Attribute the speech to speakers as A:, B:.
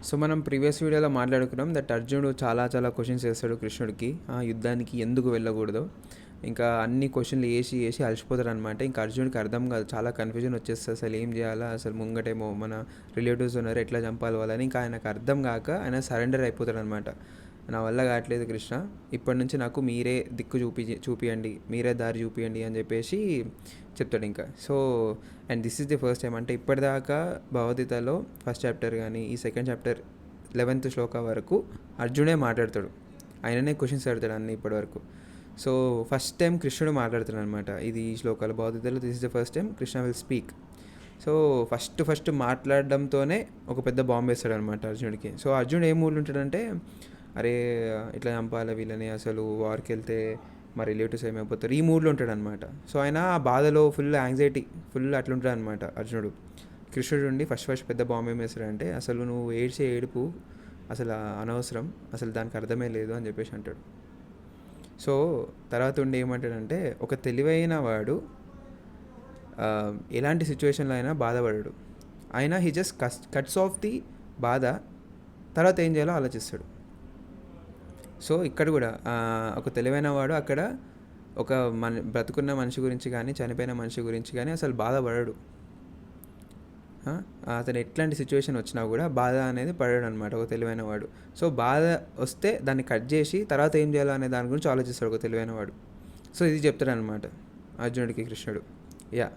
A: So మనం previous వీడియోలో మాట్లాడుకున్నాం దట్ అర్జునుడు చాలా చాలా క్వశ్చన్స్ వేస్తాడు కృష్ణుడికి, ఆ యుద్ధానికి ఎందుకు వెళ్ళకూడదు. ఇంకా అన్ని క్వశ్చన్లు వేసి వేసి అలసిపోతాడు అనమాట. ఇంకా అర్జునుడికి అర్థం కాదు, చాలా కన్ఫ్యూజన్ వచ్చేస్తుంది, అసలు ఏం చేయాలా, అసలు ముంగటేమో మన రిలేటివ్స్ ఉన్నారు, ఎట్లా చంపాలి వాళ్ళని. ఇంకా ఆయనకు అర్థం కాక ఆయన సరెండర్ అయిపోతాడు అనమాట. నా వల్ల కావట్లేదు కృష్ణ, ఇప్పటి నుంచి నాకు మీరే దిక్కు చూపియండి, మీరే దారి చూపియండి అని చెప్పేసి చెప్తాడు ఇంకా. So and this is the first time, అంటే ఇప్పటిదాకా భగవద్గీతలో ఫస్ట్ చాప్టర్ కానీ ఈ సెకండ్ చాప్టర్ 11th శ్లోక వరకు అర్జునే మాట్లాడతాడు, ఆయననే క్వశ్చన్స్ అడతాడు అన్నీ ఇప్పటివరకు. సో ఫస్ట్ టైం కృష్ణుడు మాట్లాడుతున్నాడు అనమాట ఇది ఈ శ్లోకాలు భగవద్గీతలో. This is the first time Krishna will speak. So first మాట్లాడడంతోనే ఒక పెద్ద బాంబు వేస్తాడు అనమాట అర్జునుడికి. సో అర్జునుడు ఏ మూడ్లో ఉంటాడంటే, అరే ఇట్లా చంపాలి వీళ్ళని, అసలు వార్కి వెళ్తే మా రిలేటివ్స్ ఏమైపోతారు, ఈ మూడ్లో ఉంటాడు అనమాట. సో ఆయన ఆ బాధలో ఫుల్ యాంగ్జైటీ ఫుల్ అట్లుంటాడు అనమాట అర్జునుడు. కృష్ణుడు ఉండి ఫస్ట్ పెద్ద బాంబు ఏం వేస్తాడంటే, అసలు నువ్వు ఏడ్చే ఏడుపు అసలు అనవసరం, అసలు దానికి అర్థమే లేదు అని చెప్పేసి అంటాడు. సో తర్వాత ఉండి ఏమంటాడంటే, ఒక తెలివైన వాడు ఎలాంటి సిచ్యువేషన్లో అయినా బాధపడాడు, అయినా he just cuts off the బాధ, తర్వాత ఏం చేయాలో ఆలోచిస్తాడు. సో ఇక్కడ కూడా ఒక తెలివైన వాడు అక్కడ ఒక బ్రతుకున్న మనిషి గురించి కానీ చనిపోయిన మనిషి గురించి కానీ అసలు బాధపడడు. అతను ఎట్లాంటి సిచ్యువేషన్ వచ్చినా కూడా బాధ అనేది పడాడు అనమాట ఒక తెలివైన వాడు. సో బాధ వస్తే దాన్ని కట్ చేసి తర్వాత ఏం చేయాలో అనే దాని గురించి ఆలోచిస్తాడు ఒక తెలివైన వాడు. సో ఇది చెప్తాడు అనమాట అర్జునుడికి కృష్ణుడు. యా.